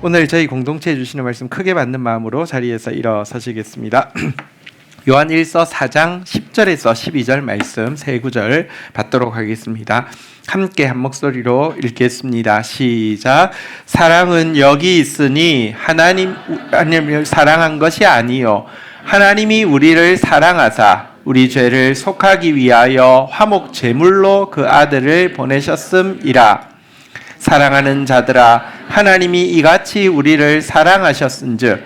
오늘 저희 공동체에 주시는 말씀 크게 받는 마음으로 자리에서 일어서시겠습니다. 요한 1서 4장 10절에서 12절 말씀 세 구절 받도록 하겠습니다. 함께 한 목소리로 읽겠습니다. 시작. 사랑은 여기 있으니 하나님을 사랑한 것이 아니요 하나님이 우리를 사랑하사 우리 죄를 속하기 위하여 화목 제물로 그 아들을 보내셨음이라. 사랑하는 자들아, 하나님이 이같이 우리를 사랑하셨은즉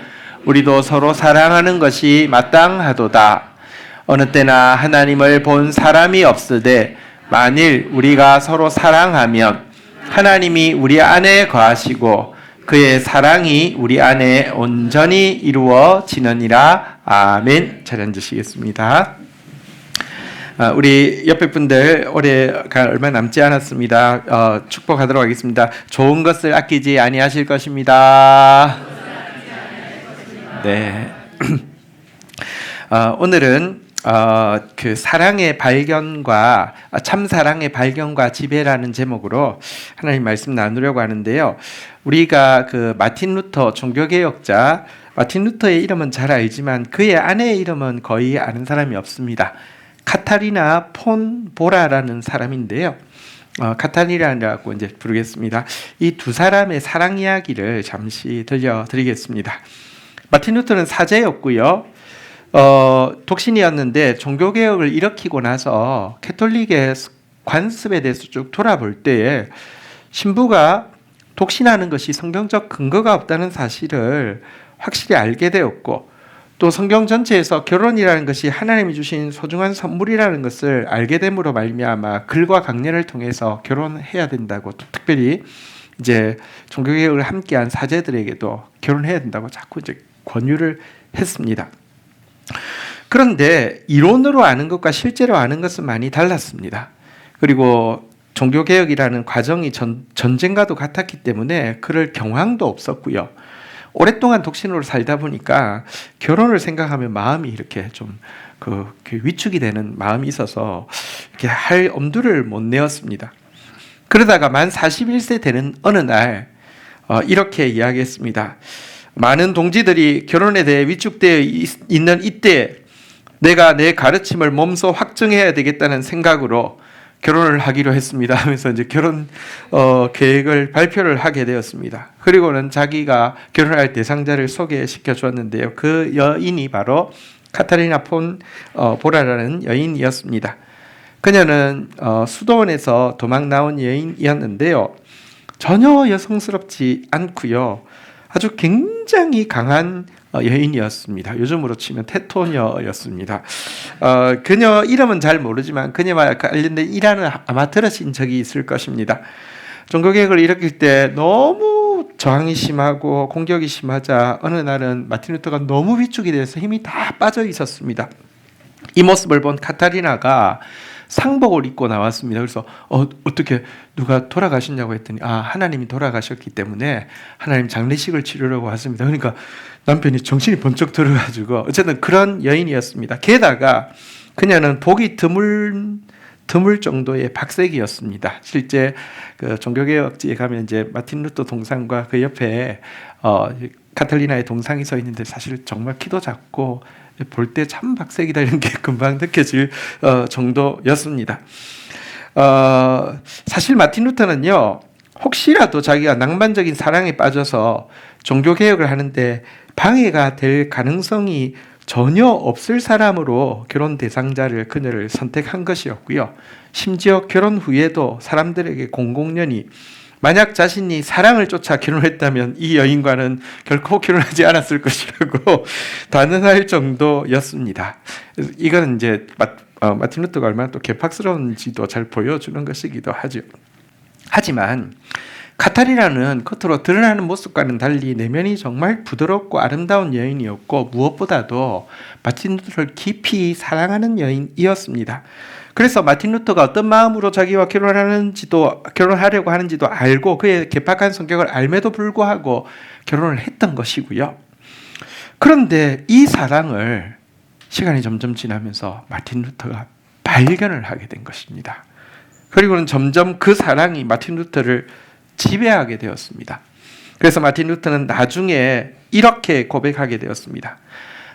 우리도 서로 사랑하는 것이 마땅하도다. 어느 때나 하나님을 본 사람이 없으되 만일 우리가 서로 사랑하면 하나님이 우리 안에 거하시고 그의 사랑이 우리 안에 온전히 이루어지느니라. 아멘. 잘 앉으시겠습니다. 우리 옆에 분들 올해가 얼마 남지 않았습니다. 축복하도록 하겠습니다. 좋은 것을 아끼지 아니하실 것입니다. 네. 오늘은 그 사랑의 발견과 참 사랑의 발견과 지배라는 제목으로 하나님 말씀 나누려고 하는데요. 우리가 그 마틴 루터 종교개혁자 마틴 루터의 이름은 잘 알지만 그의 아내의 이름은 거의 아는 사람이 없습니다. 카타리나 폰 보라라는 사람인데요. 카타리나라고 이제 부르겠습니다. 이 두 사람의 사랑 이야기를 잠시 들려드리겠습니다. 마틴 루터는 사제였고요. 독신이었는데 종교개혁을 일으키고 나서 캐톨릭의 관습에 대해서 쭉 돌아볼 때에 신부가 독신하는 것이 성경적 근거가 없다는 사실을 확실히 알게 되었고 또 성경 전체에서 결혼이라는 것이 하나님이 주신 소중한 선물이라는 것을 알게 됨으로 말미암아 글과 강연을 통해서 결혼해야 된다고 또 특별히 이제 종교개혁을 함께한 사제들에게도 결혼해야 된다고 자꾸 이제 권유를 했습니다. 그런데 이론으로 아는 것과 실제로 아는 것은 많이 달랐습니다. 그리고 종교개혁이라는 과정이 전쟁과도 같았기 때문에 그럴 경황도 없었고요. 오랫동안 독신으로 살다 보니까 결혼을 생각하면 마음이 이렇게 좀 위축이 되는 마음이 있어서 이렇게 할 엄두를 못 내었습니다. 그러다가 만 41세 되는 어느 날 이렇게 이야기했습니다. 많은 동지들이 결혼에 대해 위축되어 있는 이때 내가 내 가르침을 몸소 확증해야 되겠다는 생각으로 결혼을 하기로 했습니다 하면서 이제 결혼 계획을 발표를 하게 되었습니다. 그리고는 자기가 결혼할 대상자를 소개시켜 주었는데요. 그 여인이 바로 카타리나 폰 보라라는 여인이었습니다. 그녀는 수도원에서 도망 나온 여인이었는데요. 전혀 여성스럽지 않고요. 아주 굉장히 강한 여인이었습니다. 요즘으로 치면 테토녀였습니다. 그녀 이름은 잘 모르지만 그녀와 관련된 일화는 아마 들으신 적이 있을 것입니다. 종교개혁을 일으킬 때 너무 저항이 심하고 공격이 심하자 어느 날은 마틴 루터가 너무 위축이 돼서 힘이 다 빠져 있었습니다. 이 모습을 본 카타리나가 상복을 입고 나왔습니다. 그래서 어떻게 누가 돌아가셨냐고 했더니 하나님이 돌아가셨기 때문에 하나님 장례식을 치르려고 왔습니다. 그러니까 남편이 정신이 번쩍 들어가지고 어쨌든 그런 여인이었습니다. 게다가 그녀는 보기 드물 정도의 박색이었습니다. 실제 그 종교개혁지에 가면 이제 마틴 루터 동상과 그 옆에 카탈리나의 동상이 서 있는데 사실 정말 키도 작고 볼 때 참 박색이다 이런 게 금방 느껴질 정도였습니다. 사실 마틴 루터는요, 혹시라도 자기가 낭만적인 사랑에 빠져서 종교개혁을 하는데 방해가 될 가능성이 전혀 없을 사람으로 결혼 대상자를 그녀를 선택한 것이었고요. 심지어 결혼 후에도 사람들에게 공공연히 만약 자신이 사랑을 쫓아 결혼했다면 이 여인과는 결코 결혼하지 않았을 것이라고 단언할 정도였습니다. 이건 이제 마틴 루터가 얼마나 또 개팍스러운지도 잘 보여주는 것이기도 하죠. 하지만 카타리나는 겉으로 드러나는 모습과는 달리 내면이 정말 부드럽고 아름다운 여인이었고 무엇보다도 마틴 루터를 깊이 사랑하는 여인이었습니다. 그래서 마틴 루터가 어떤 마음으로 자기와 결혼하려고 하는지도 알고 그의 개팍한 성격을 알매도 불구하고 결혼을 했던 것이고요. 그런데 이 사랑을 시간이 점점 지나면서 마틴 루터가 발견을 하게 된 것입니다. 그리고는 점점 그 사랑이 마틴 루터를 지배하게 되었습니다. 그래서 마틴 루터는 나중에 이렇게 고백하게 되었습니다.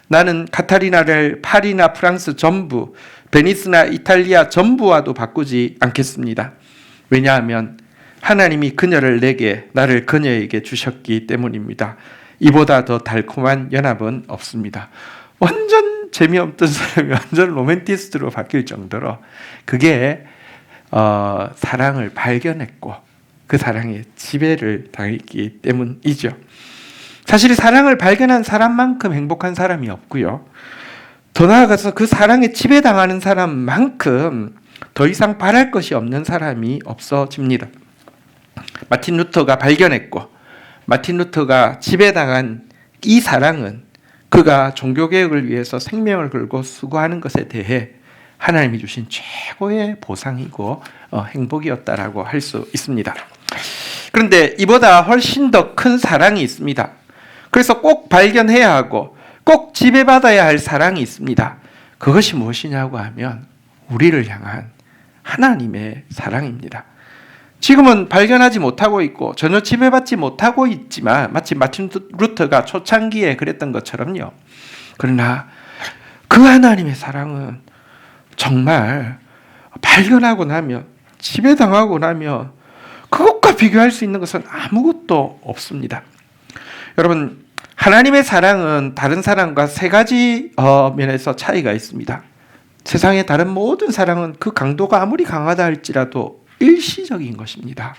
나는 카타리나를 파리나 프랑스 전부, 베니스나 이탈리아 전부와도 바꾸지 않겠습니다. 왜냐하면 하나님이 그녀를 내게, 나를 그녀에게 주셨기 때문입니다. 이보다 더 달콤한 연합은 없습니다. 완전 재미없던 사람이 완전 로맨티스트로 바뀔 정도로 그게 사랑을 발견했고 그 사랑에 지배를 당했기 때문이죠. 사실 사랑을 발견한 사람만큼 행복한 사람이 없고요. 더 나아가서 그 사랑에 지배당하는 사람만큼 더 이상 바랄 것이 없는 사람이 없어집니다. 마틴 루터가 발견했고 마틴 루터가 지배당한 이 사랑은 그가 종교개혁을 위해서 생명을 걸고 수고하는 것에 대해 하나님이 주신 최고의 보상이고 행복이었다라고 할 수 있습니다. 그런데 이보다 훨씬 더 큰 사랑이 있습니다. 그래서 꼭 발견해야 하고 꼭 지배받아야 할 사랑이 있습니다. 그것이 무엇이냐고 하면 우리를 향한 하나님의 사랑입니다. 지금은 발견하지 못하고 있고 전혀 지배받지 못하고 있지만 마치 마틴 루터가 초창기에 그랬던 것처럼요. 그러나 그 하나님의 사랑은 정말 발견하고 나면 지배당하고 나면 그것과 비교할 수 있는 것은 아무것도 없습니다. 여러분, 하나님의 사랑은 다른 사랑과 세 가지 면에서 차이가 있습니다. 세상의 다른 모든 사랑은 그 강도가 아무리 강하다 할지라도 일시적인 것입니다.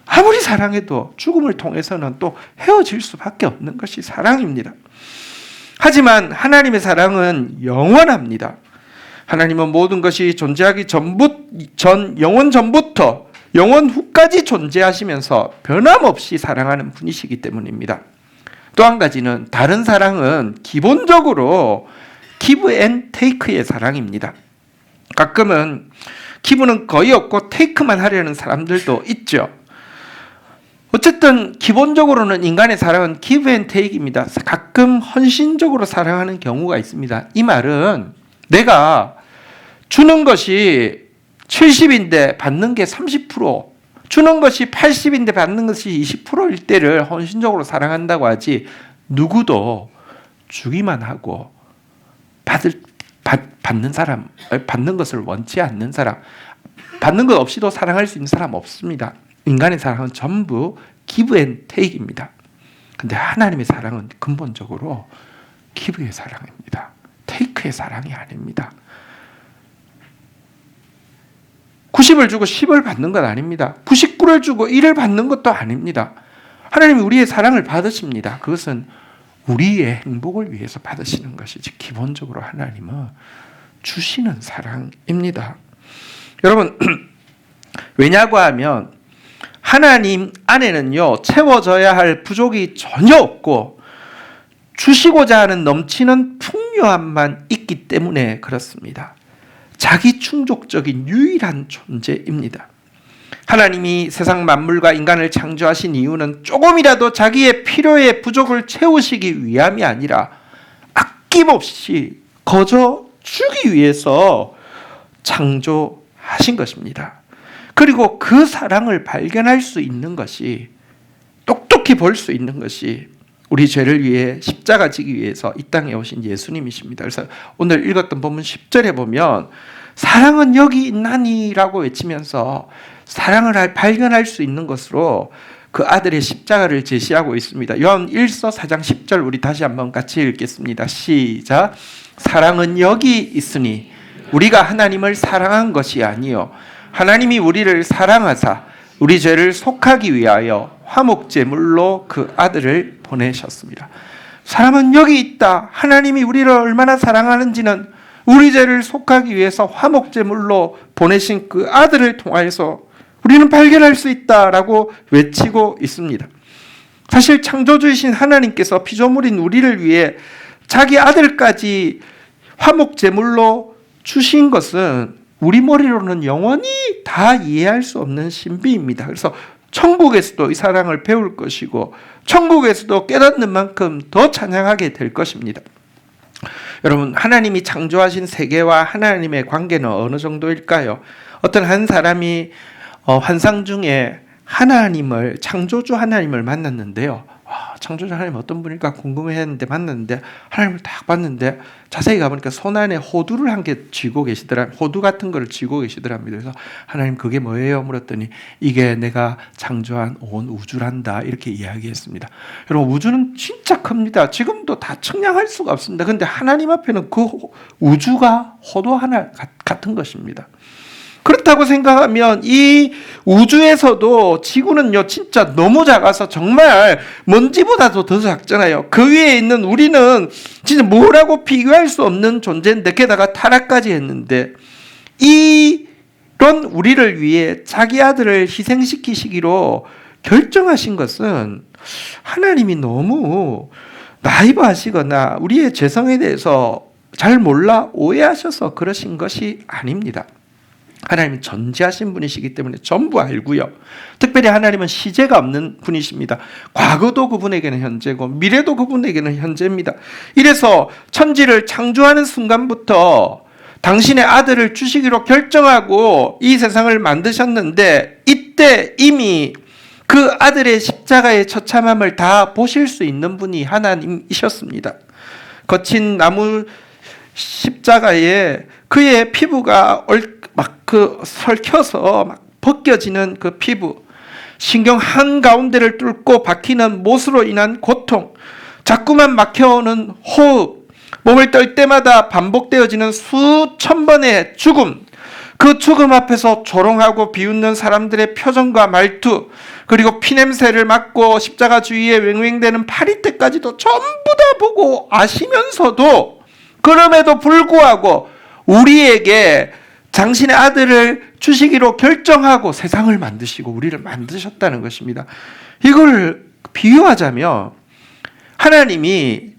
아무리 사랑해도 죽음을 통해서는 또 헤어질 수밖에 없는 것이 사랑입니다. 하지만 하나님의 사랑은 영원합니다. 하나님은 모든 것이 존재하기 영원 전부터 영원 후까지 존재하시면서 변함없이 사랑하는 분이시기 때문입니다. 또 한 가지는 다른 사랑은 기본적으로 give and take의 사랑입니다. 가끔은 기브는 거의 없고 테이크만 하려는 사람들도 있죠. 어쨌든 기본적으로는 인간의 사랑은 give and take입니다. 가끔 헌신적으로 사랑하는 경우가 있습니다. 이 말은 내가 주는 것이 70인데 받는 게 30%, 주는 것이 80인데 받는 것이 20%일 때를 헌신적으로 사랑한다고 하지, 누구도 주기만 하고 받는 사람, 받는 것을 원치 않는 사람, 받는 것 없이도 사랑할 수 있는 사람 없습니다. 인간의 사랑은 전부 give and take입니다. 근데 하나님의 사랑은 근본적으로 give의 사랑입니다. take의 사랑이 아닙니다. 90을 주고 10을 받는 것 아닙니다. 99를 주고 1을 받는 것도 아닙니다. 하나님이 우리의 사랑을 받으십니다. 그것은 우리의 행복을 위해서 받으시는 것이지 기본적으로 하나님은 주시는 사랑입니다. 여러분, 왜냐고 하면 하나님 안에는요, 채워져야 할 부족이 전혀 없고 주시고자 하는 넘치는 풍요함만 있기 때문에 그렇습니다. 자기 충족적인 유일한 존재입니다. 하나님이 세상 만물과 인간을 창조하신 이유는 조금이라도 자기의 필요의 부족을 채우시기 위함이 아니라 아낌없이 거저 주기 위해서 창조하신 것입니다. 그리고 그 사랑을 발견할 수 있는 것이, 똑똑히 볼 수 있는 것이 우리 죄를 위해 십자가 지기 위해서 이 땅에 오신 예수님이십니다. 그래서 오늘 읽었던 본문 10절에 보면 사랑은 여기 있나니라고 외치면서 사랑을 발견할 수 있는 것으로 그 아들의 십자가를 제시하고 있습니다. 요한 1서 4장 10절 우리 다시 한번 같이 읽겠습니다. 시작. 사랑은 여기 있으니 우리가 하나님을 사랑한 것이 아니요 하나님이 우리를 사랑하사 우리 죄를 속하기 위하여 화목제물로 그 아들을 보내셨습니다. 사람은 여기 있다. 하나님이 우리를 얼마나 사랑하는지는 우리 죄를 속하기 위해서 화목제물로 보내신 그 아들을 통하여서 우리는 발견할 수 있다라고 외치고 있습니다. 사실 창조주이신 하나님께서 피조물인 우리를 위해 자기 아들까지 화목제물로 주신 것은 우리 머리로는 영원히 다 이해할 수 없는 신비입니다. 그래서 천국에서도 이 사랑을 배울 것이고 천국에서도 깨닫는 만큼 더 찬양하게 될 것입니다. 여러분, 하나님이 창조하신 세계와 하나님의 관계는 어느 정도일까요? 어떤 한 사람이 환상 중에 하나님을, 창조주 하나님을 만났는데요. 와, 창조주 하나님 어떤 분일까 궁금했는데 만났는데 하나님을 딱 봤는데 자세히 가보니까 손 안에 호두를 한 개 쥐고 계시더라. 호두 같은 거를 쥐고 계시더랍니다. 그래서 하나님 그게 뭐예요? 물었더니 이게 내가 창조한 온 우주란다, 이렇게 이야기했습니다. 여러분, 우주는 진짜 큽니다. 지금도 다 측량할 수가 없습니다. 그런데 하나님 앞에는 그 우주가 호두 하나 같은 것입니다. 그렇다고 생각하면 이 우주에서도 지구는요 진짜 너무 작아서 정말 먼지보다도 더 작잖아요. 그 위에 있는 우리는 진짜 뭐라고 비교할 수 없는 존재인데, 게다가 타락까지 했는데, 이런 우리를 위해 자기 아들을 희생시키시기로 결정하신 것은 하나님이 너무 나이브하시거나 우리의 죄성에 대해서 잘 몰라 오해하셔서 그러신 것이 아닙니다. 하나님은 전지하신 분이시기 때문에 전부 알고요. 특별히 하나님은 시제가 없는 분이십니다. 과거도 그분에게는 현재고 미래도 그분에게는 현재입니다. 이래서 천지를 창조하는 순간부터 당신의 아들을 주시기로 결정하고 이 세상을 만드셨는데, 이때 이미 그 아들의 십자가의 처참함을 다 보실 수 있는 분이 하나님이셨습니다. 거친 나무 십자가에 그의 피부가 설켜서 막 벗겨지는 그 피부, 신경 한가운데를 뚫고 박히는 못으로 인한 고통, 자꾸만 막혀오는 호흡, 몸을 떨 때마다 반복되어지는 수천 번의 죽음, 그 죽음 앞에서 조롱하고 비웃는 사람들의 표정과 말투, 그리고 피냄새를 맡고 십자가 주위에 왱왱대는 파리떼까지도 전부 다 보고 아시면서도, 그럼에도 불구하고 우리에게 당신의 아들을 주시기로 결정하고 세상을 만드시고 우리를 만드셨다는 것입니다. 이걸 비유하자면 하나님이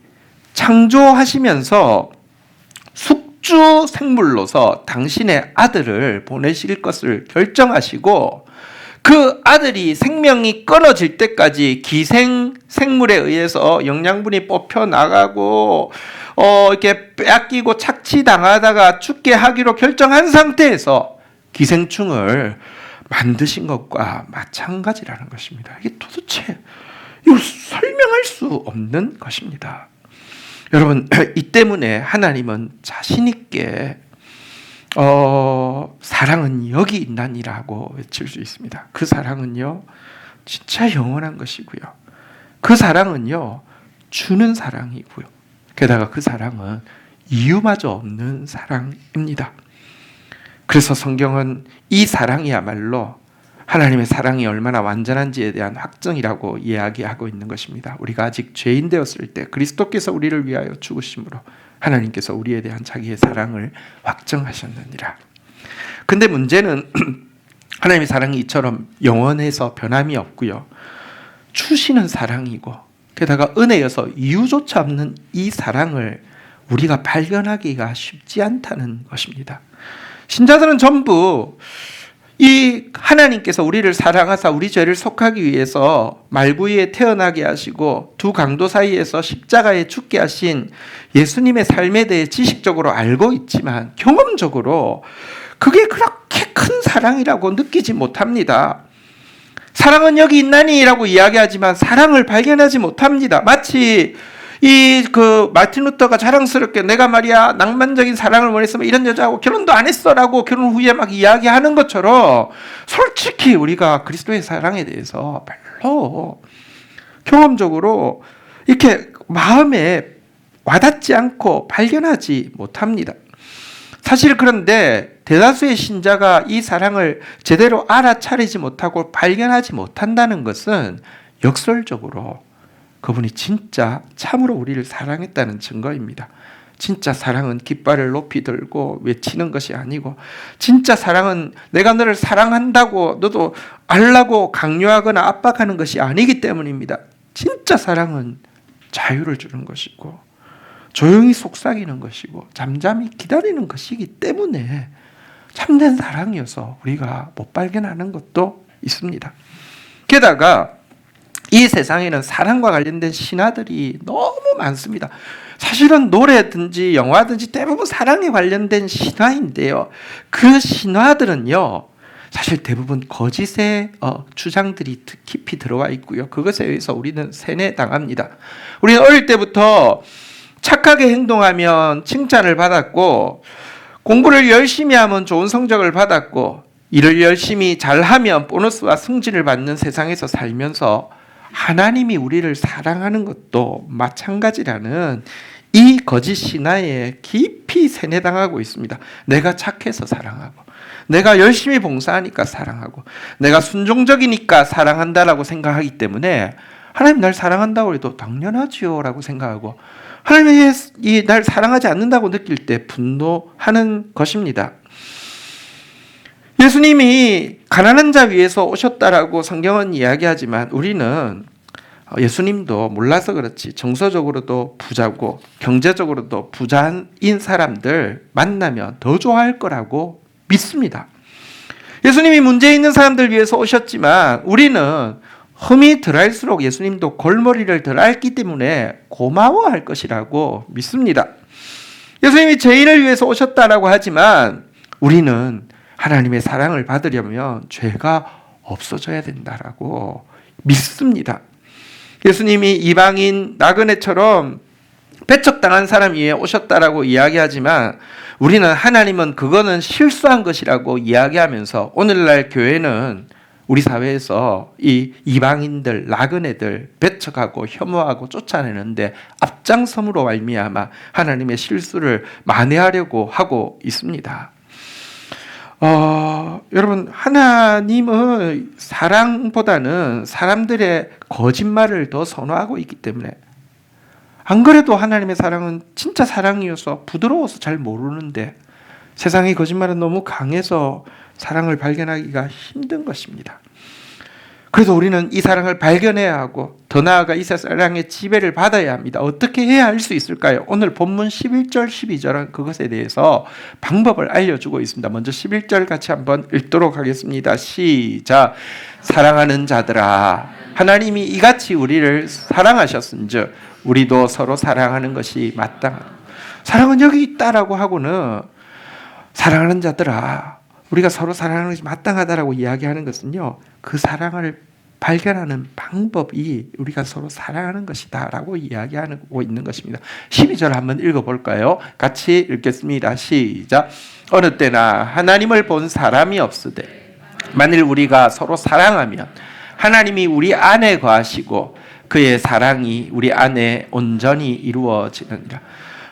창조하시면서 숙주 생물로서 당신의 아들을 보내실 것을 결정하시고, 그 아들이 생명이 끊어질 때까지 기생 생물에 의해서 영양분이 뽑혀 나가고 이렇게 빼앗기고 착취당하다가 죽게 하기로 결정한 상태에서 기생충을 만드신 것과 마찬가지라는 것입니다. 이게 도대체 이거 설명할 수 없는 것입니다. 여러분, 이 때문에 하나님은 자신 있게 사랑은 여기 있나니라고 외칠 수 있습니다. 그 사랑은요 진짜 영원한 것이고요, 그 사랑은요 주는 사랑이고요, 게다가 그 사랑은 이유마저 없는 사랑입니다. 그래서 성경은 이 사랑이야말로 하나님의 사랑이 얼마나 완전한지에 대한 확증이라고 이야기하고 있는 것입니다. 우리가 아직 죄인 되었을 때 그리스도께서 우리를 위하여 죽으심으로 하나님께서 우리에 대한 자기의 사랑을 확정하셨느니라. 근데 문제는 하나님의 사랑이 이처럼 영원해서 변함이 없고요, 주시는 사랑이고 게다가 은혜여서 이유조차 없는 이 사랑을 우리가 발견하기가 쉽지 않다는 것입니다. 신자들은 전부 이 하나님께서 우리를 사랑하사 우리 죄를 속하기 위해서 말구이에 태어나게 하시고 두 강도 사이에서 십자가에 죽게 하신 예수님의 삶에 대해 지식적으로 알고 있지만 경험적으로 그게 그렇게 큰 사랑이라고 느끼지 못합니다. 사랑은 여기 있나니라고 이야기하지만 사랑을 발견하지 못합니다. 마치 마틴 루터가 자랑스럽게 내가 말이야 낭만적인 사랑을 원했으면 이런 여자하고 결혼도 안 했어라고 결혼 후에 막 이야기하는 것처럼, 솔직히 우리가 그리스도의 사랑에 대해서 별로 경험적으로 이렇게 마음에 와닿지 않고 발견하지 못합니다. 사실 그런데 대다수의 신자가 이 사랑을 제대로 알아차리지 못하고 발견하지 못한다는 것은 역설적으로 그분이 진짜 참으로 우리를 사랑했다는 증거입니다. 진짜 사랑은 깃발을 높이 들고 외치는 것이 아니고, 진짜 사랑은 내가 너를 사랑한다고 너도 알라고 강요하거나 압박하는 것이 아니기 때문입니다. 진짜 사랑은 자유를 주는 것이고 조용히 속삭이는 것이고 잠잠히 기다리는 것이기 때문에 참된 사랑이어서 우리가 못 발견하는 것도 있습니다. 게다가 이 세상에는 사랑과 관련된 신화들이 너무 많습니다. 사실은 노래든지 영화든지 대부분 사랑에 관련된 신화인데요, 그 신화들은요 사실 대부분 거짓의 주장들이 깊이 들어와 있고요. 그것에 의해서 우리는 세뇌당합니다. 우리는 어릴 때부터 착하게 행동하면 칭찬을 받았고, 공부를 열심히 하면 좋은 성적을 받았고, 일을 열심히 잘하면 보너스와 승진을 받는 세상에서 살면서 하나님이 우리를 사랑하는 것도 마찬가지라는 이 거짓 신화에 깊이 세뇌당하고 있습니다. 내가 착해서 사랑하고, 내가 열심히 봉사하니까 사랑하고, 내가 순종적이니까 사랑한다라고 생각하기 때문에 하나님 날 사랑한다고 해도 당연하지요 라고 생각하고, 하나님이 날 사랑하지 않는다고 느낄 때 분노하는 것입니다. 예수님이 가난한 자 위에서 오셨다라고 성경은 이야기하지만 우리는 예수님도 몰라서 그렇지 정서적으로도 부자고 경제적으로도 부자인 사람들 만나면 더 좋아할 거라고 믿습니다. 예수님이 문제 있는 사람들 위해서 오셨지만 우리는 흠이 덜할수록 예수님도 골머리를 덜 앓기 때문에 고마워할 것이라고 믿습니다. 예수님이 죄인을 위해서 오셨다라고 하지만 우리는 하나님의 사랑을 받으려면 죄가 없어져야 된다라고 믿습니다. 예수님이 이방인 나그네처럼 배척당한 사람 위에 오셨다라고 이야기하지만 우리는 하나님은 그거는 실수한 것이라고 이야기하면서 오늘날 교회는 우리 사회에서 이 이방인들, 나그네들 배척하고 혐오하고 쫓아내는데 앞장섬으로 말미암아 하나님의 실수를 만회하려고 하고 있습니다. 여러분, 하나님의 사랑보다는 사람들의 거짓말을 더 선호하고 있기 때문에, 안 그래도 하나님의 사랑은 진짜 사랑이어서 부드러워서 잘 모르는데 세상의 거짓말은 너무 강해서 사랑을 발견하기가 힘든 것입니다. 그래서 우리는 이 사랑을 발견해야 하고 더 나아가 이 사랑의 지배를 받아야 합니다. 어떻게 해야 할 수 있을까요? 오늘 본문 11절, 12절은 그것에 대해서 방법을 알려주고 있습니다. 먼저 11절 같이 한번 읽도록 하겠습니다. 시작. 사랑하는 자들아, 하나님이 이같이 우리를 사랑하셨은즉 우리도 서로 사랑하는 것이 마땅하다. 사랑은 여기 있다라고 하고는 사랑하는 자들아, 우리가 서로 사랑하는 것이 마땅하다라고 이야기하는 것은요, 그 사랑을 발견하는 방법이 우리가 서로 사랑하는 것이다 라고 이야기하고 있는 것입니다. 12절 한번 읽어볼까요? 같이 읽겠습니다. 시작. 어느 때나 하나님을 본 사람이 없으되 만일 우리가 서로 사랑하면 하나님이 우리 안에 거하시고 그의 사랑이 우리 안에 온전히 이루어지느니라.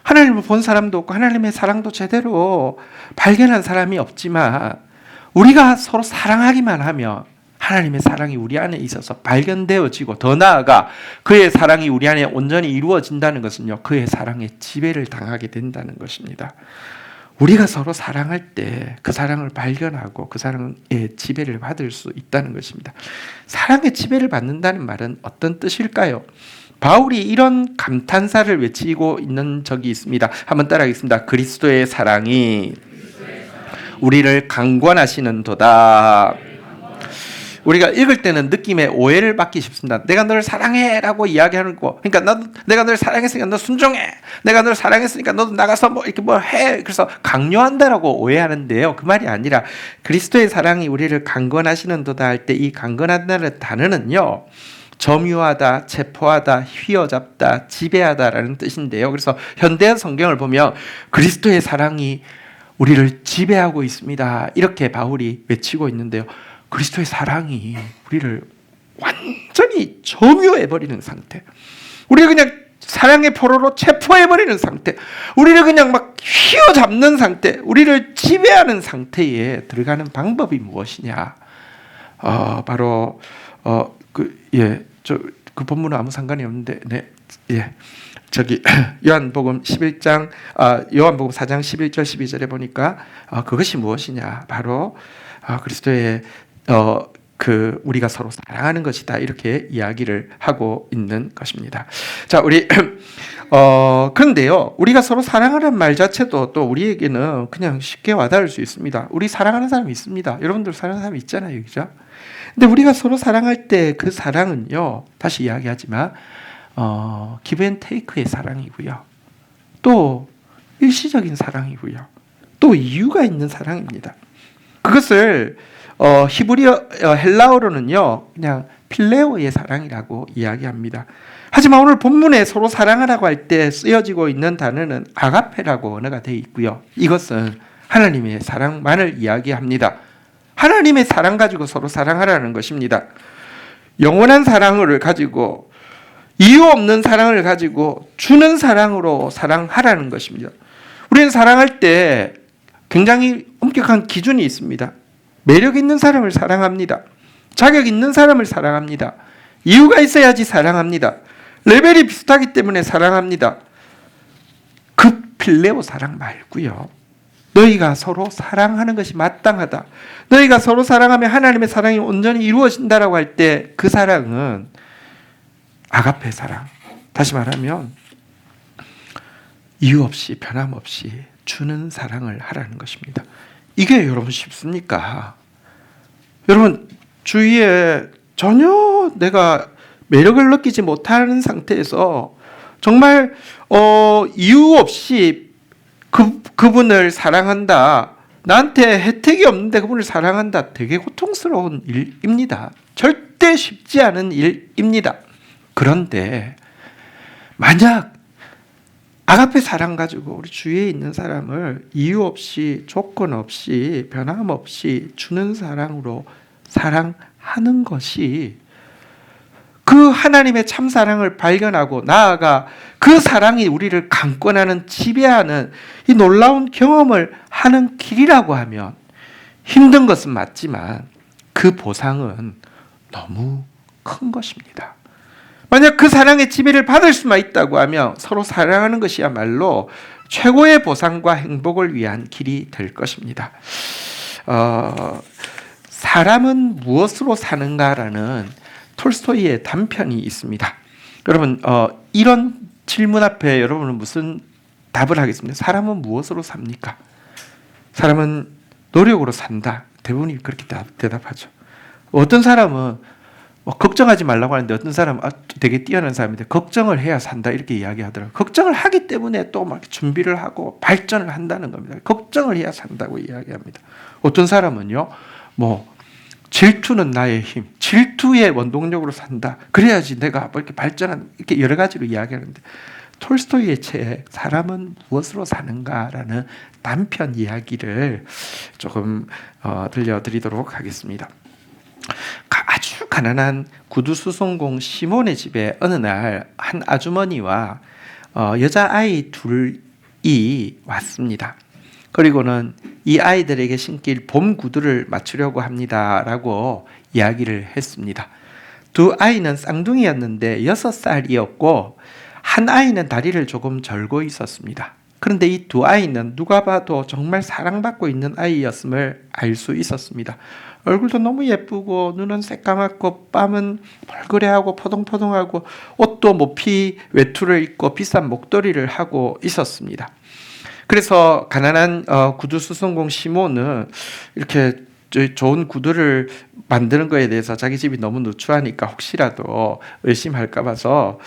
하나님을 본 사람도 없고 하나님의 사랑도 제대로 발견한 사람이 없지만 우리가 서로 사랑하기만 하면 하나님의 사랑이 우리 안에 있어서 발견되어지고 더 나아가 그의 사랑이 우리 안에 온전히 이루어진다는 것은요, 그의 사랑에 지배를 당하게 된다는 것입니다. 우리가 서로 사랑할 때 그 사랑을 발견하고 그 사랑의 지배를 받을 수 있다는 것입니다. 사랑의 지배를 받는다는 말은 어떤 뜻일까요? 바울이 이런 감탄사를 외치고 있는 적이 있습니다. 한번 따라하겠습니다. 그리스도의 사랑이 우리를 강권하시는도다. 우리가 읽을 때는 느낌에 오해를 받기 쉽습니다. 내가 너를 사랑해라고 이야기하는 거, 그러니까 내가 너를 사랑했으니까 너 순종해. 내가 너를 사랑했으니까 너도 나가서 이렇게 해. 그래서 강요한다라고 오해하는데요. 그 말이 아니라 그리스도의 사랑이 우리를 강권하시는도다 할 때 이 강권한다는 단어는요, 점유하다, 체포하다, 휘어잡다, 지배하다라는 뜻인데요. 그래서 현대 성경을 보면 그리스도의 사랑이 우리를 지배하고 있습니다. 이렇게 바울이 외치고 있는데요. 그리스도의 사랑이 우리를 완전히 점유해버리는 상태, 우리를 그냥 사랑의 포로로 체포해버리는 상태, 우리를 그냥 막 휘어잡는 상태, 우리를 지배하는 상태에 들어가는 방법이 무엇이냐? 바로 그 본문은 아무 상관이 없는데, 요한복음 11장, 요한복음 4장 11절 12절에 보니까 그것이 무엇이냐? 바로 그리스도의 우리가 서로 사랑하는 것이다, 이렇게 이야기를 하고 있는 것입니다. 자, 우리 그런데요, 우리가 서로 사랑하는 말 자체도 또 우리에게는 그냥 쉽게 와닿을 수 있습니다. 우리 사랑하는 사람이 있습니다. 여러분들 사랑하는 사람이 있잖아요, 그죠? 근데 우리가 서로 사랑할 때 그 사랑은요, 다시 이야기하지만 기브 앤 테이크의 사랑이고요, 또 일시적인 사랑이고요, 또 이유가 있는 사랑입니다. 그것을 히브리어 헬라어로는요 그냥 필레오의 사랑이라고 이야기합니다. 하지만 오늘 본문에 서로 사랑하라고 할 때 쓰여지고 있는 단어는 아가페라고 언어가 되어 있고요. 이것은 하나님의 사랑만을 이야기합니다. 하나님의 사랑 가지고 서로 사랑하라는 것입니다. 영원한 사랑을 가지고 이유 없는 사랑을 가지고 주는 사랑으로 사랑하라는 것입니다. 우리는 사랑할 때 굉장히 엄격한 기준이 있습니다. 매력 있는 사람을 사랑합니다. 자격 있는 사람을 사랑합니다. 이유가 있어야지 사랑합니다. 레벨이 비슷하기 때문에 사랑합니다. 그 필레오 사랑 말고요. 너희가 서로 사랑하는 것이 마땅하다. 너희가 서로 사랑하면 하나님의 사랑이 온전히 이루어진다라고 할 때 그 사랑은 아가페 사랑. 다시 말하면 이유 없이 변함없이 주는 사랑을 하라는 것입니다. 이게 여러분 쉽습니까? 여러분 주위에 전혀 내가 매력을 느끼지 못하는 상태에서 정말 이유 없이 그분을 사랑한다. 나한테 혜택이 없는데 그분을 사랑한다. 되게 고통스러운 일입니다. 절대 쉽지 않은 일입니다. 그런데 만약 아가페 사랑 가지고 우리 주위에 있는 사람을 이유 없이 조건 없이 변함없이 주는 사랑으로 사랑하는 것이 그 하나님의 참사랑을 발견하고 나아가 그 사랑이 우리를 강권하는 지배하는 이 놀라운 경험을 하는 길이라고 하면 힘든 것은 맞지만 그 보상은 너무 큰 것입니다. 만약 그 사랑의 지배를 받을 수만 있다고 하면 서로 사랑하는 것이야말로 최고의 보상과 행복을 위한 길이 될 것입니다. 사람은 무엇으로 사는가라는 톨스토이의 단편이 있습니다. 여러분 이런 질문 앞에 여러분은 무슨 답을 하겠습니까? 사람은 무엇으로 삽니까? 사람은 노력으로 산다. 대부분이 그렇게 대답하죠. 어떤 사람은 걱정하지 말라고 하는데 어떤 사람은 되게 뛰어난 사람인데 걱정을 해야 산다 이렇게 이야기하더라고요. 걱정을 하기 때문에 또 막 준비를 하고 발전을 한다는 겁니다. 걱정을 해야 산다고 이야기합니다. 어떤 사람은요, 질투는 나의 힘, 질투의 원동력으로 산다. 그래야지 내가 이렇게 발전한 이렇게 여러 가지로 이야기하는데 톨스토이의 책 사람은 무엇으로 사는가라는 단편 이야기를 조금 들려드리도록 하겠습니다. 아주 가난한 구두수송공 시몬의 집에 어느 날 한 아주머니와 여자아이 둘이 왔습니다. 그리고는 이 아이들에게 신길 봄 구두를 맞추려고 합니다라고 이야기를 했습니다. 두 아이는 쌍둥이였는데 6살이었고 한 아이는 다리를 조금 절고 있었습니다. 그런데 이 두 아이는 누가 봐도 정말 사랑받고 있는 아이였음을 알 수 있었습니다. 얼굴도 너무 예쁘고 눈은 새까맣고 뺨은 벌그레하고 포동포동하고 옷도 모피 외투를 입고 비싼 목도리를 하고 있었습니다. 그래서 가난한 구두수송공 시몬은 이렇게 좋은 구두를 만드는 거에 대해서 자기 집이 너무 누추하니까 혹시라도 의심할까 봐서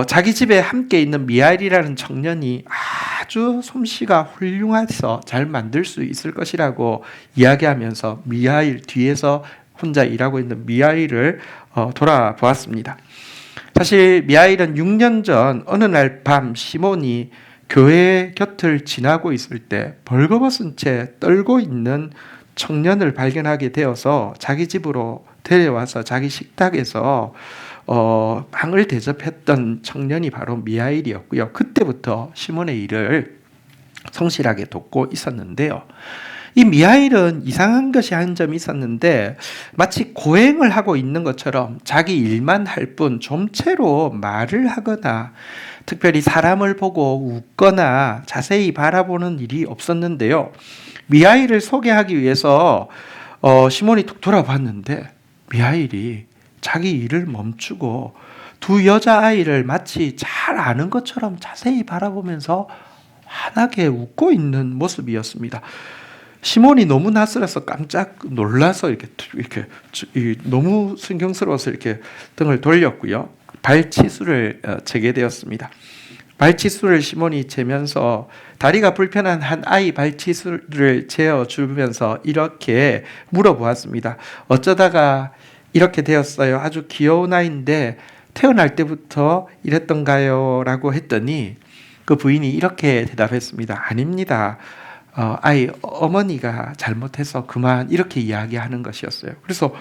자기 집에 함께 있는 미하일이라는 청년이 아주 솜씨가 훌륭해서 잘 만들 수 있을 것이라고 이야기하면서 미하일 뒤에서 혼자 일하고 있는 미하일을 돌아보았습니다. 사실 미하일은 6년 전 어느 날 밤 시몬이 교회 곁을 지나고 있을 때 벌거벗은 채 떨고 있는 청년을 발견하게 되어서 자기 집으로 데려와서 자기 식탁에서 빵을 대접했던 청년이 바로 미하일이었고요. 그때부터 시몬의 일을 성실하게 돕고 있었는데요. 이 미하일은 이상한 것이 한 점이 있었는데 마치 고행을 하고 있는 것처럼 자기 일만 할 뿐 좀채로 말을 하거나 특별히 사람을 보고 웃거나 자세히 바라보는 일이 없었는데요. 미하일을 소개하기 위해서 시몬이 툭 돌아봤는데 미하일이 자기 일을 멈추고 두 여자아이를 마치 잘 아는 것처럼 자세히 바라보면서 환하게 웃고 있는 모습이었습니다. 시몬이 너무 낯설어서 깜짝 놀라서 이렇게 너무 신경스러워서 이렇게 등을 돌렸고요. 발치수를 재게 되었습니다. 발치수를 시몬이 재면서 다리가 불편한 한 아이 발치수를 재어주면서 이렇게 물어보았습니다. 어쩌다가 이렇게 되었어요? 아주 귀여운 아이인데 태어날 때부터 이랬던가요? 라고 했더니 그 부인이 이렇게 대답했습니다. 아닙니다. 어머니가 잘못해서 그만 이렇게 이야기하는 것이었어요. 그래서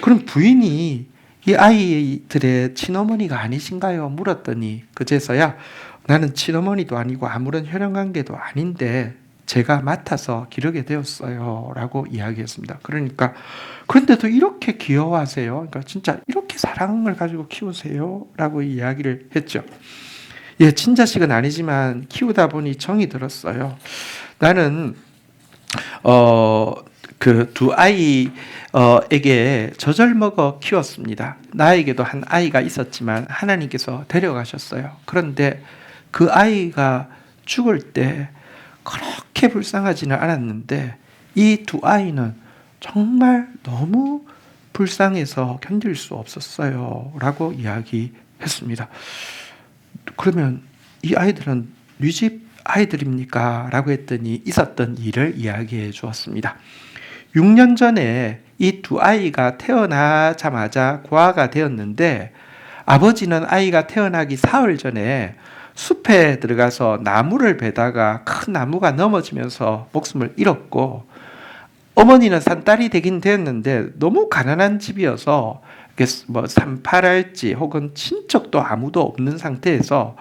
그럼 부인이 이 아이들의 친어머니가 아니신가요? 물었더니 그제서야 나는 친어머니도 아니고 아무런 혈연관계도 아닌데 제가 맡아서 기르게 되었어요 라고 이야기했습니다. 그러니까 그런데도 이렇게 귀여워하세요. 그러니까 진짜 이렇게 사랑을 가지고 키우세요 라고 이야기를 했죠. 예, 친자식은 아니지만 키우다 보니 정이 들었어요. 나는 그 두 아이에게 젖을 먹어 키웠습니다. 나에게도 한 아이가 있었지만 하나님께서 데려가셨어요. 그런데 그 아이가 죽을 때 그렇게 불쌍하지는 않았는데 이 두 아이는 정말 너무 불쌍해서 견딜 수 없었어요 라고 이야기했습니다. 그러면 이 아이들은 네 집 아이들입니까? 라고 했더니 있었던 일을 이야기해 주었습니다. 6년 전에 이 두 아이가 태어나자마자 고아가 되었는데 아버지는 아이가 태어나기 사흘 전에 숲에 들어가서 나무를 베다가 큰 나무가 넘어지면서 목숨을 잃었고 어머니는 산딸이 되긴 되었는데 너무 가난한 집이어서 산파랄지 혹은 친척도 아무도 없는 상태에서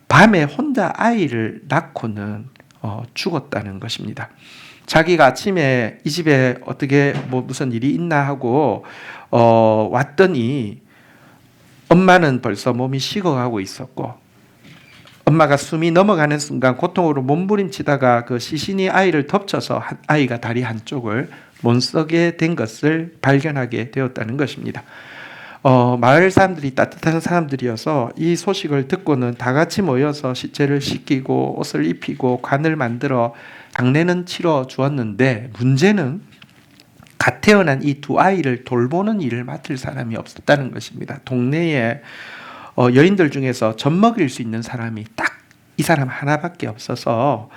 밤에 혼자 아이를 낳고는 죽었다는 것입니다. 자기가 아침에 이 집에 어떻게 무슨 일이 있나 하고 왔더니 엄마는 벌써 몸이 식어가고 있었고 엄마가 숨이 넘어가는 순간 고통으로 몸부림치다가 그 시신이 아이를 덮쳐서 아이가 다리 한쪽을 못 쓰게 된 것을 발견하게 되었다는 것입니다. 마을 사람들이 따뜻한 사람들이어서 이 소식을 듣고는 다 같이 모여서 시체를 씻기고 옷을 입히고 관을 만들어 장례는 치러 주었는데 문제는 갓 태어난 이 두 아이를 돌보는 일을 맡을 사람이 없었다는 것입니다. 동네에 여인들 중에서 젖 먹일 수 있는 사람이 딱 이 사람 하나밖에 없어서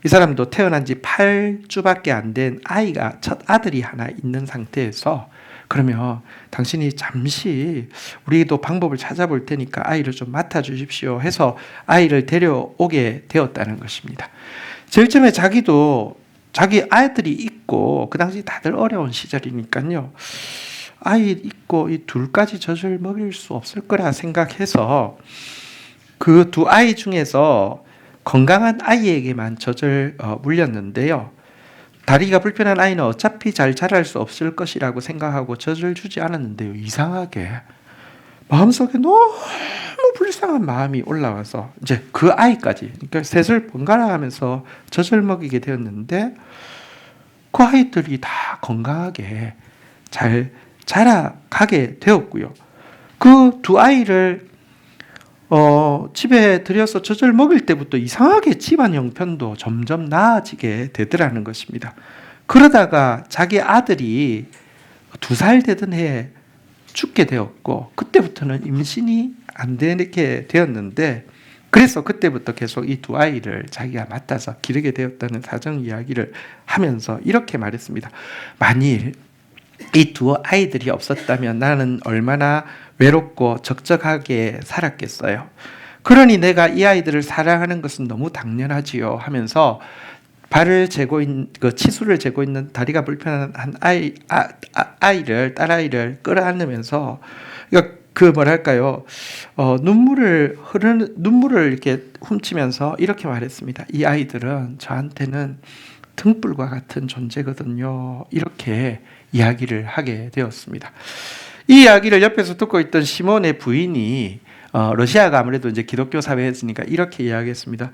이 사람도 태어난 지 8주밖에 안 된 아이가 첫 아들이 하나 있는 상태에서 그러면 당신이 잠시 우리도 방법을 찾아볼 테니까 아이를 좀 맡아주십시오 해서 아이를 데려오게 되었다는 것입니다. 제일 처음에 자기도 자기 아이들이 있고 그 당시 다들 어려운 시절이니까요. 아이 있고 이 둘까지 젖을 먹일 수 없을 거라 생각해서 그 두 아이 중에서 건강한 아이에게만 젖을 물렸는데요. 다리가 불편한 아이는 어차피 잘 자랄 수 없을 것이라고 생각하고 젖을 주지 않았는데요. 이상하게 마음속에 너무 불쌍한 마음이 올라와서 이제 그 아이까지 그러니까 셋을 번갈아 가면서 젖을 먹이게 되었는데 그 아이들이 다 건강하게 잘 자라가게 되었고요. 그 두 아이를 집에 들여서 젖을 먹일 때부터 이상하게 집안 형편도 점점 나아지게 되더라는 것입니다. 그러다가 자기 아들이 2살 되던 해에 죽게 되었고 그때부터는 임신이 안 되게 되었는데 그래서 그때부터 계속 이 두 아이를 자기가 맡아서 기르게 되었다는 사정 이야기를 하면서 이렇게 말했습니다. 만일 이 두 아이들이 없었다면 나는 얼마나 외롭고 적적하게 살았겠어요. 그러니 내가 이 아이들을 사랑하는 것은 너무 당연하지요 하면서 발을 재고 있는 치수를 재고 있는 다리가 불편한 한 딸아이를 끌어안으면서 눈물을 이렇게 훔치면서 이렇게 말했습니다. 이 아이들은 저한테는 등불과 같은 존재거든요. 이렇게 이야기를 하게 되었습니다. 이 이야기를 옆에서 듣고 있던 시몬의 부인이 러시아가 아무래도 이제 기독교 사회였으니까 이렇게 이야기했습니다.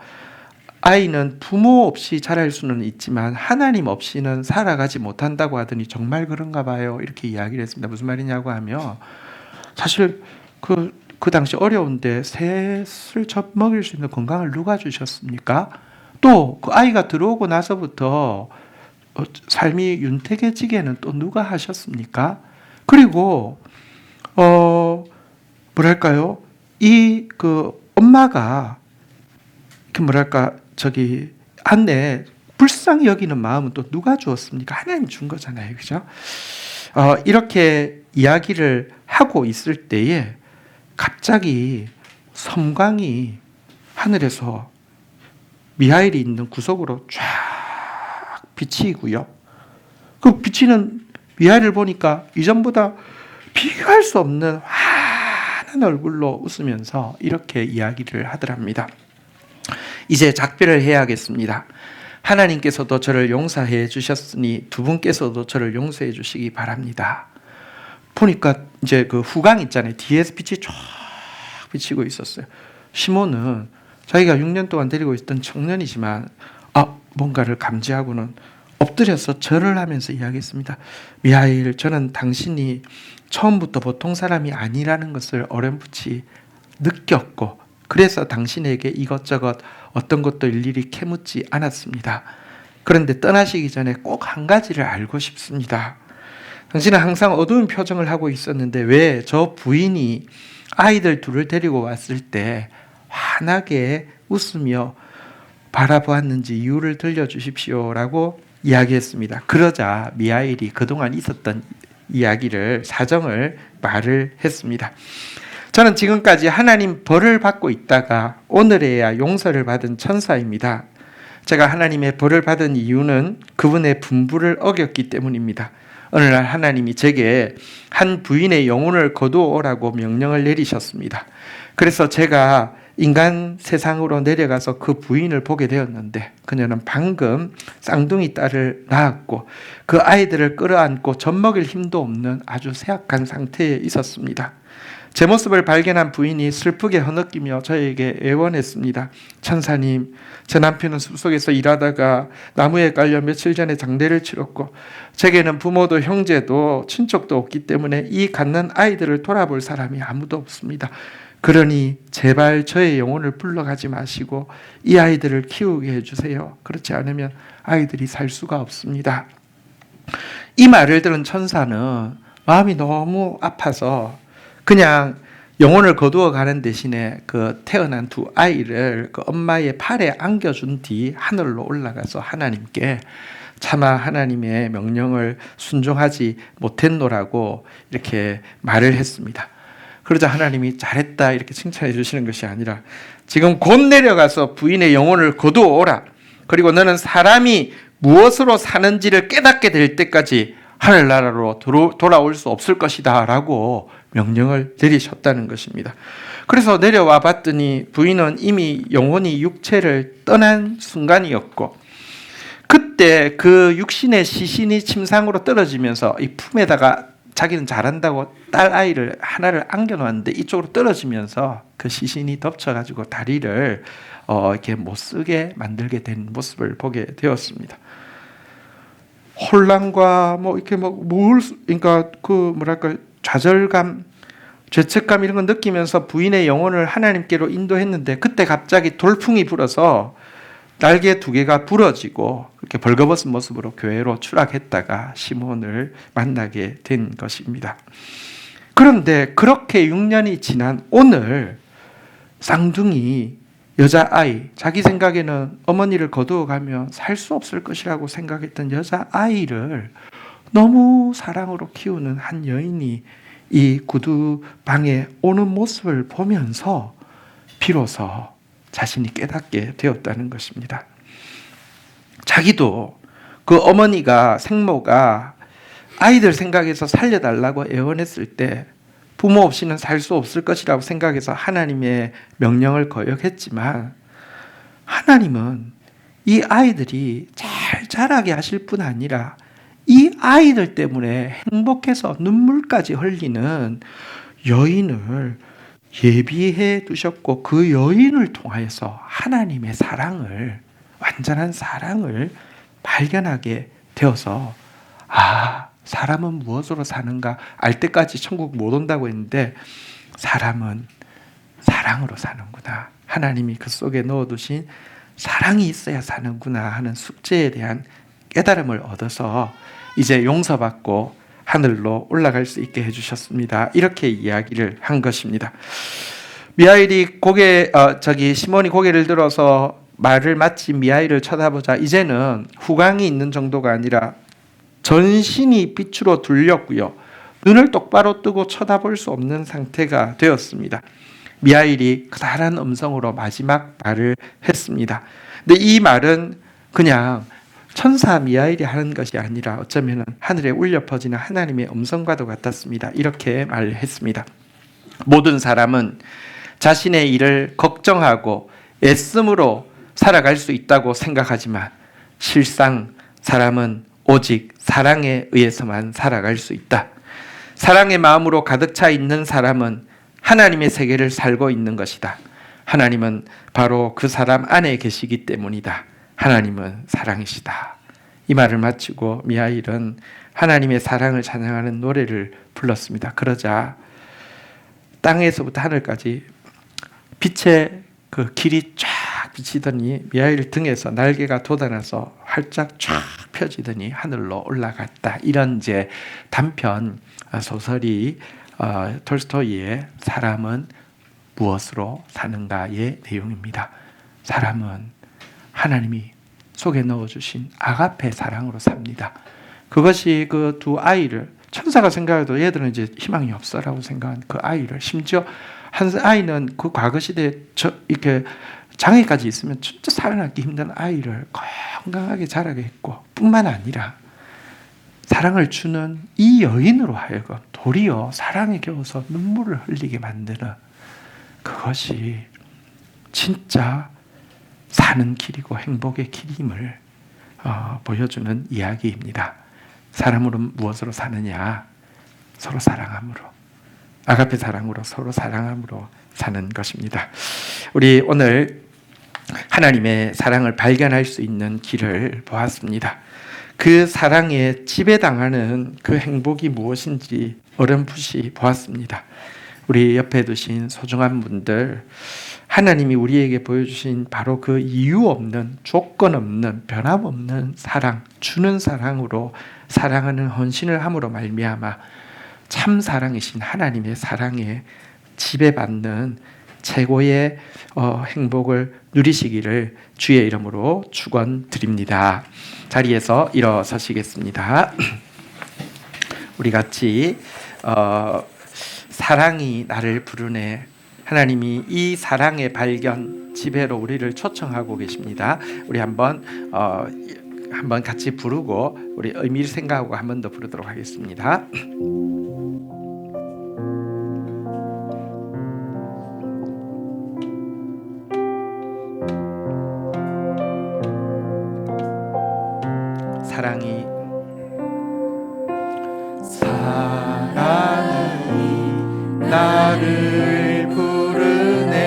아이는 부모 없이 자랄 수는 있지만 하나님 없이는 살아가지 못한다고 하더니 정말 그런가 봐요. 이렇게 이야기를 했습니다. 무슨 말이냐고 하면 사실 그 당시 어려운데 셋을 먹일 수 있는 건강을 누가 주셨습니까? 또 그 아이가 들어오고 나서부터 삶이 윤택해지게는 또 누가 하셨습니까? 그리고 이 엄마가 그 뭐랄까 안에 불쌍히 여기는 마음은 또 누가 주었습니까? 하나님 준 거잖아요, 그죠? 이렇게 이야기를 하고 있을 때에 갑자기 섬광이 하늘에서 미하엘이 있는 구석으로 쫙 비치고요. 그 비치는 미하엘을 보니까 이전보다 비교할 수 없는 환한 얼굴로 웃으면서 이렇게 이야기를 하더랍니다. 이제 작별을 해야겠습니다. 하나님께서도 저를 용서해 주셨으니 두 분께서도 저를 용서해 주시기 바랍니다. 보니까 이제 그 후광 있잖아요. 뒤에서 빛이 쫙 비치고 있었어요. 시몬은 자기가 6년 동안 데리고 있던 청년이지만 뭔가를 감지하고는 엎드려서 절을 하면서 이야기했습니다. 미하엘, 저는 당신이 처음부터 보통 사람이 아니라는 것을 어렴풋이 느꼈고 그래서 당신에게 이것저것 어떤 것도 일일이 캐묻지 않았습니다. 그런데 떠나시기 전에 꼭 한 가지를 알고 싶습니다. 당신은 항상 어두운 표정을 하고 있었는데 왜 저 부인이 아이들 둘을 데리고 왔을 때 환하게 웃으며 바라보았는지 이유를 들려주십시오 라고 이야기했습니다. 그러자 미하엘이 그동안 있었던 이야기를 사정을 말을 했습니다. 저는 지금까지 하나님 벌을 받고 있다가 오늘에야 용서를 받은 천사입니다. 제가 하나님의 벌을 받은 이유는 그분의 분부를 어겼기 때문입니다. 어느 날 하나님이 제게 한 부인의 영혼을 거두어오라고 명령을 내리셨습니다. 그래서 제가 인간 세상으로 내려가서 그 부인을 보게 되었는데 그녀는 방금 쌍둥이 딸을 낳았고 그 아이들을 끌어안고 젖먹일 힘도 없는 아주 쇠약한 상태에 있었습니다. 제 모습을 발견한 부인이 슬프게 허느끼며 저에게 애원했습니다. 천사님, 제 남편은 숲속에서 일하다가 나무에 깔려 며칠 전에 장례를 치렀고 제게는 부모도 형제도 친척도 없기 때문에 이 갖는 아이들을 돌아볼 사람이 아무도 없습니다. 그러니 제발 저의 영혼을 불러가지 마시고 이 아이들을 키우게 해주세요. 그렇지 않으면 아이들이 살 수가 없습니다. 이 말을 들은 천사는 마음이 너무 아파서 그냥 영혼을 거두어 가는 대신에 그 태어난 두 아이를 그 엄마의 팔에 안겨준 뒤 하늘로 올라가서 하나님께 차마 하나님의 명령을 순종하지 못했노라고 이렇게 말을 했습니다. 그러자 하나님이 잘했다 이렇게 칭찬해 주시는 것이 아니라 지금 곧 내려가서 부인의 영혼을 거두어 오라. 그리고 너는 사람이 무엇으로 사는지를 깨닫게 될 때까지 하늘나라로 돌아올 수 없을 것이다 라고 명령을 내리셨다는 것입니다. 그래서 내려와 봤더니 부인은 이미 영혼이 육체를 떠난 순간이었고 그때 그 육신의 시신이 침상으로 떨어지면서 이 품에다가 자기는 잘한다고 딸 아이를 하나를 안겨놓았는데 이쪽으로 떨어지면서 그 시신이 덮쳐가지고 다리를 이렇게 못 쓰게 만들게 된 모습을 보게 되었습니다. 혼란과 그러니까 좌절감, 죄책감 이런 걸 느끼면서 부인의 영혼을 하나님께로 인도했는데 그때 갑자기 돌풍이 불어서 날개 두 개가 부러지고 그렇게 벌거벗은 모습으로 교회로 추락했다가 시몬을 만나게 된 것입니다. 그런데 그렇게 6년이 지난 오늘 쌍둥이 여자아이, 자기 생각에는 어머니를 거두어가면 살 수 없을 것이라고 생각했던 여자아이를 너무 사랑으로 키우는 한 여인이 이 구두방에 오는 모습을 보면서 비로소 자신이 깨닫게 되었다는 것입니다. 자기도 그 어머니가 생모가 아이들 생각해서 살려달라고 애원했을 때 부모 없이는 살 수 없을 것이라고 생각해서 하나님의 명령을 거역했지만 하나님은 이 아이들이 잘 자라게 하실 뿐 아니라 이 아이들 때문에 행복해서 눈물까지 흘리는 여인을 예비해 두셨고 그 여인을 통하여서 하나님의 사랑을, 완전한 사랑을 발견하게 되어서 사람은 무엇으로 사는가 알 때까지 천국 못 온다고 했는데 사람은 사랑으로 사는구나. 하나님이 그 속에 넣어두신 사랑이 있어야 사는구나 하는 숙제에 대한 깨달음을 얻어서 이제 용서받고 하늘로 올라갈 수 있게 해주셨습니다. 이렇게 이야기를 한 것입니다. 미하엘이 시몬이 고개를 들어서 말을 마치 미하일을 쳐다보자 이제는 후광이 있는 정도가 아니라 전신이 빛으로 둘렸고요. 눈을 똑바로 뜨고 쳐다볼 수 없는 상태가 되었습니다. 미하일이 커다란 음성으로 마지막 말을 했습니다. 근데 이 말은 그냥 천사 미하일이 하는 것이 아니라 어쩌면 하늘에 울려 퍼지는 하나님의 음성과도 같았습니다. 이렇게 말했습니다. 모든 사람은 자신의 일을 걱정하고 애씀으로 살아갈 수 있다고 생각하지만 실상 사람은 오직 사랑에 의해서만 살아갈 수 있다. 사랑의 마음으로 가득 차 있는 사람은 하나님의 세계를 살고 있는 것이다. 하나님은 바로 그 사람 안에 계시기 때문이다. 하나님은 사랑이시다. 이 말을 마치고 미하일은 하나님의 사랑을 찬양하는 노래를 불렀습니다. 그러자 땅에서부터 하늘까지 빛의 그 길이 쫙 비치더니 미하일 등에서 날개가 돋아나서 활짝 쫙 펴지더니 하늘로 올라갔다. 이런 이제 단편 소설이 톨스토이의 사람은 무엇으로 사는가의 내용입니다. 사람은 하나님이 속에 넣어주신 아가페 사랑으로 삽니다. 그것이 그 두 아이를 천사가 생각해도 얘들은 이제 희망이 없어라고 생각한 그 아이를, 심지어 한 아이는 그 과거 시대에 이렇게 장애까지 있으면 진짜 살아남기 힘든 아이를 건강하게 자라게 했고, 뿐만 아니라 사랑을 주는 이 여인으로 하여금 도리어 사랑에 겨워서 눈물을 흘리게 만드는, 그것이 진짜 사는 길이고 행복의 길임을 보여주는 이야기입니다. 사람으로 무엇으로 사느냐? 서로 사랑함으로, 아가페 사랑으로, 서로 사랑함으로 사는 것입니다. 우리 오늘 하나님의 사랑을 발견할 수 있는 길을 보았습니다. 그 사랑에 지배당하는 그 행복이 무엇인지 어렴풋이 보았습니다. 우리 옆에 두신 소중한 분들, 하나님이 우리에게 보여주신 바로 그 이유 없는, 조건 없는, 변함없는 사랑, 주는 사랑으로 사랑하는 헌신을 함으로 말미암아 참 사랑이신 하나님의 사랑에 지배받는 최고의 행복을 누리시기를 주의 이름으로 축원드립니다. 자리에서 일어서시겠습니다. 우리 같이 사랑이 나를 부르네. 하나님이 이 사랑의 발견, 지배로 우리를 초청하고 계십니다. 우리 한번 같이 부르고 우리 의미를 생각하고 한 번 더 부르도록 하겠습니다. 사랑이 나를 부르네.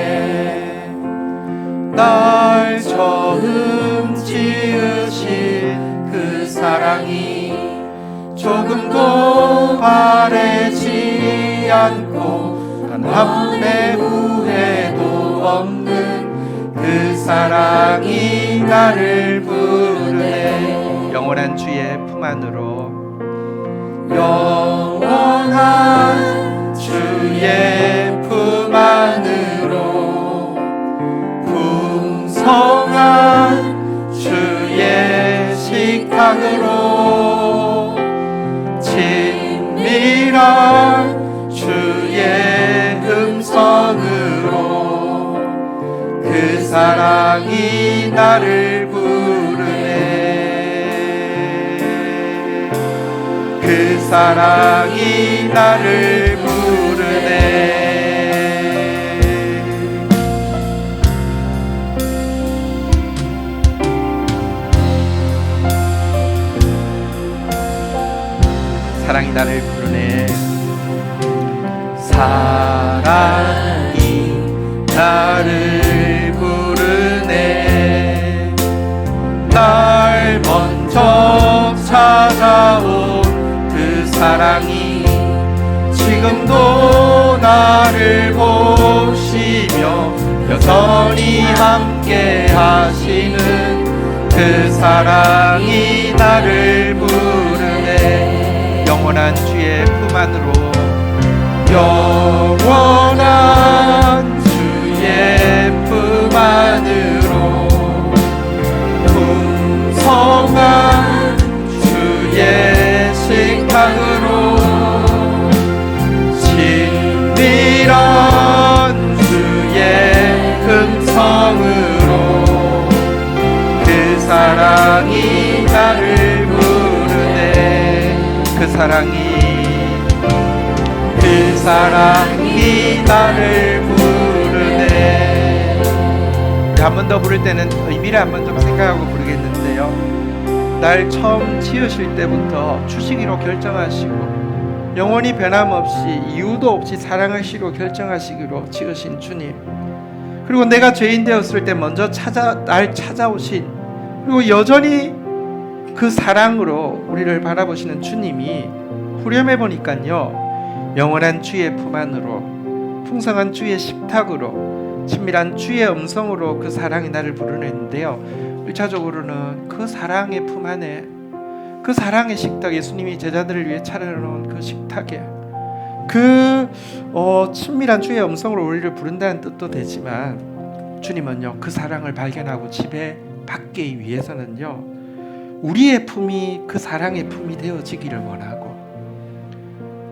날 처음 지으신 그 사랑이 조금도 바래지 않고 단 한 배 후회도 없는 그 사랑이 나를 부르네. 영원한 주의 품 안으로, 영원한 주의 품 안으로, 풍성한 주의 식탁으로, 친밀한 주의 음성으로 그 사랑이 나를 부르네. 그 사랑이 나를 부르네. 사랑이 나를 부르네. 사랑이 나를 부르네. 날 먼저 찾아온 그 사랑이 지금도 나를 보시며 여전히 함께 하시는 그 사랑이 나를 부르네. 영원한 주의 품 안으로, 영원한 주의 품 안으로, 그 사랑이 나를 부르네. 우리 한 번 더 부를 때는 의미를 한번 좀 생각하고 부르겠는데요. 날 처음 지으실 때부터 주시기로 결정하시고 영원히 변함없이 이유도 없이 사랑하시기로 결정하시기로 지으신 주님, 그리고 내가 죄인 되었을 때 먼저 날 찾아오신, 그리고 여전히 그 사랑으로 우리를 바라보시는 주님이 후렴해 보니까요, 영원한 주의 품 안으로, 풍성한 주의 식탁으로, 친밀한 주의 음성으로 그 사랑이 나를 부르는데요, 1차적으로는 그 사랑의 품 안에, 그 사랑의 식탁, 예수님이 제자들을 위해 차려놓은 그 식탁에 그 친밀한 주의 음성으로 우리를 부른다는 뜻도 되지만, 주님은요 그 사랑을 발견하고 집에 받기 위해서는요 우리의 품이 그 사랑의 품이 되어지기를 원하고,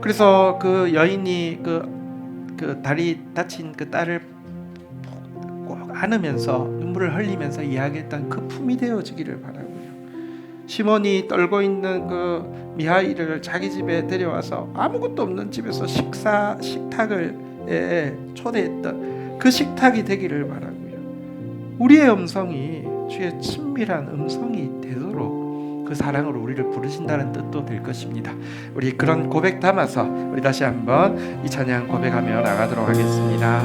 그래서 그 여인이 그 다리 다친 그 딸을 꼭 안으면서 눈물을 흘리면서 이야기했던 그 품이 되어지기를 바라고요. 시몬이 떨고 있는 그 미하일을 자기 집에 데려와서 아무것도 없는 집에서 식탁을 초대했던 그 식탁이 되기를 바라고요. 우리의 음성이 주의 친밀한 음성이 되도록 그 사랑으로 우리를 부르신다는 뜻도 될 것입니다. 우리 그런 고백 담아서 우리 다시 한번 이 찬양 고백하며 나가도록 하겠습니다.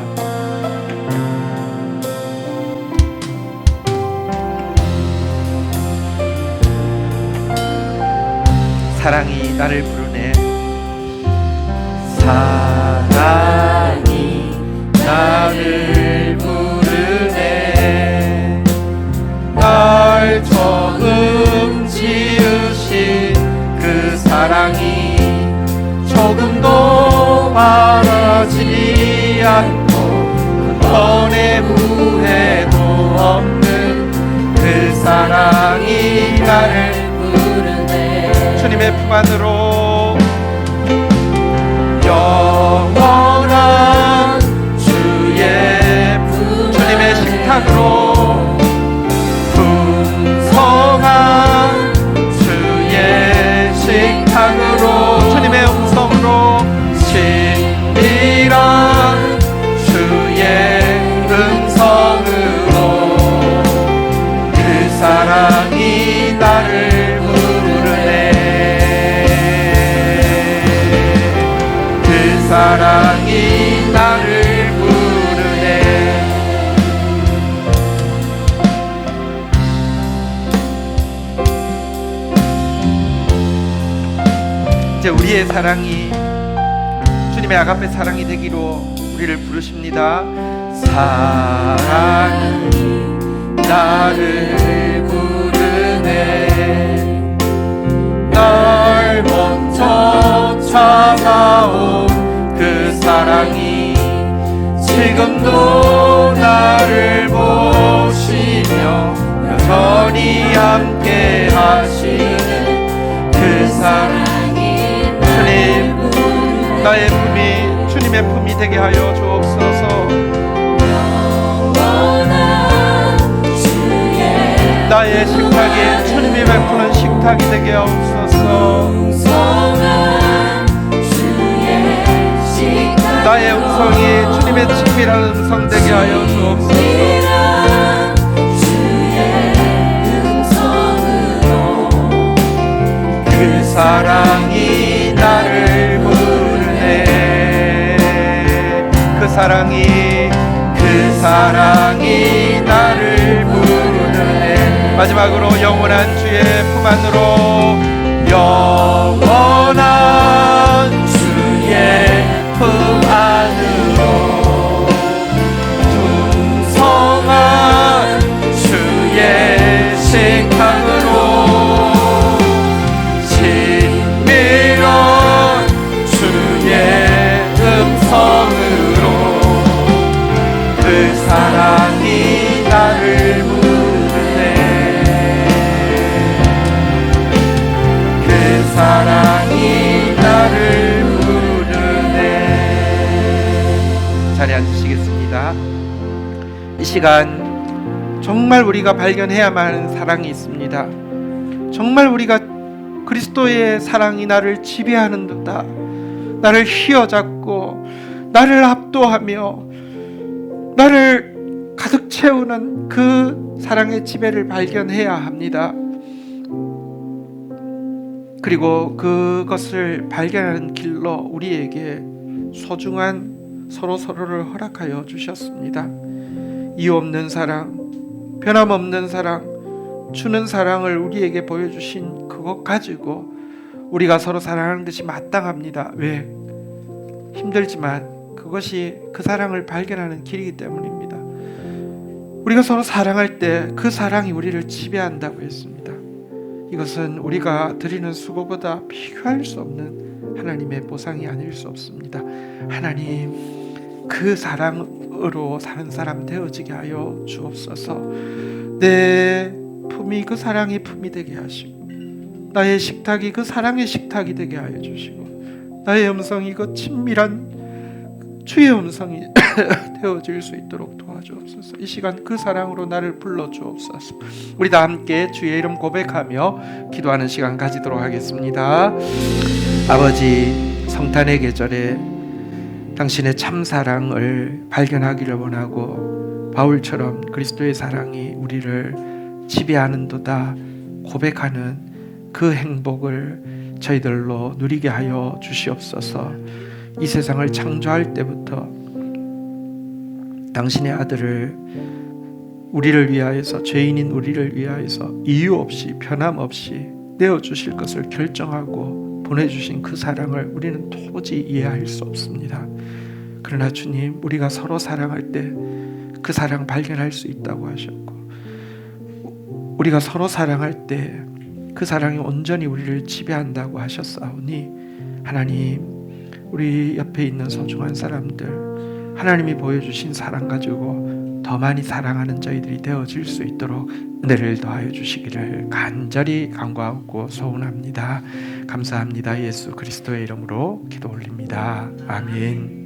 사랑이 나를 부르네. 사랑이 나를 부르네. 날 처음 지으신 그 사랑이 조금도 바라지 않고 번에 무해도 없는 그 사랑이 나를 부르네. 주님의 품 안으로, 영원한 주의 품, 주님의 식탁으로, 풍성한 주의 식탁으로, 주님의 음성으로, 친밀한 주의 음성으로 그 사랑이 나를 부르네. 그 사랑이 나를 부르네. 이제 우리의 사랑이 주님의 아가페 사랑이 되기로 우리를 부르십니다. 사랑이 나를 부르네. 날 먼저 찾아온 그 사랑이 지금도 나를 보시며 여전히 함께 하시는 그 사랑이, 주님, 나의 품이 주님의 품이 되게 하여 주옵소서. 나의 식탁이 주님이 베푸는 식탁이 되게 하옵소서. 나의 음성이 주님의 친밀한 음성 되게 하여 주옵소서. 그 사랑이 나를 부르네. 그 사랑이 나를 부르네. 마지막으로 영원한 주의 품 안으로, 영원한 주의 품 안으로, 풍성한 주의 식탁으로, 친밀한 주의 음성으로 그 사랑이 나를 부르네. 그 사랑이 나를 부르네. 자리에 앉으시겠습니다. 이 시간 정말 우리가 발견해야만 하는 사랑이 있습니다. 정말 우리가 그리스도의 사랑이 나를 지배하는도다. 나를 휘어잡고 나를 압도하며 나를 가득 채우는 그 사랑의 지배를 발견해야 합니다. 그리고 그것을 발견하는 길로 우리에게 소중한 서로서로를 허락하여 주셨습니다. 이유 없는 사랑, 변함없는 사랑, 주는 사랑을 우리에게 보여주신 그것 가지고 우리가 서로 사랑하는 것이 마땅합니다. 왜? 힘들지만 그것이 그 사랑을 발견하는 길이기 때문입니다. 우리가 서로 사랑할 때 그 사랑이 우리를 지배한다고 했습니다. 이것은 우리가 드리는 수고보다 비교할 수 없는 하나님의 보상이 아닐 수 없습니다. 하나님, 그 사랑으로 사는 사람 되어지게 하여 주옵소서. 내 품이 그 사랑의 품이 되게 하시고, 나의 식탁이 그 사랑의 식탁이 되게 하여 주시고, 나의 음성이 그 친밀한 주의 음성이 되어질 수 있도록 도와주옵소서. 이 시간 그 사랑으로 나를 불러주옵소서. 우리 다 함께 주의 이름 고백하며 기도하는 시간 가지도록 하겠습니다. 아버지, 성탄의 계절에 당신의 참 사랑을 발견하기를 원하고 바울처럼 그리스도의 사랑이 우리를 지배하는도다 고백하는 그 행복을 저희들로 누리게 하여 주시옵소서. 이 세상을 창조할 때부터 당신의 아들을 우리를 위하여서, 죄인인 우리를 위하여서 이유 없이 변함 없이 내어주실 것을 결정하고 보내주신 그 사랑을 우리는 도저히 이해할 수 없습니다. 그러나 주님, 우리가 서로 사랑할 때 그 사랑 발견할 수 있다고 하셨고, 우리가 서로 사랑할 때 그 사랑이 온전히 우리를 지배한다고 하셨사오니, 하나님, 우리 옆에 있는 소중한 사람들 하나님이 보여주신 사랑 가지고 더 많이 사랑하는 저희들이 되어질 수 있도록 은혜를 더하여 주시기를 간절히 간구하고 소원합니다. 감사합니다. 예수 그리스도의 이름으로 기도 올립니다. 아멘.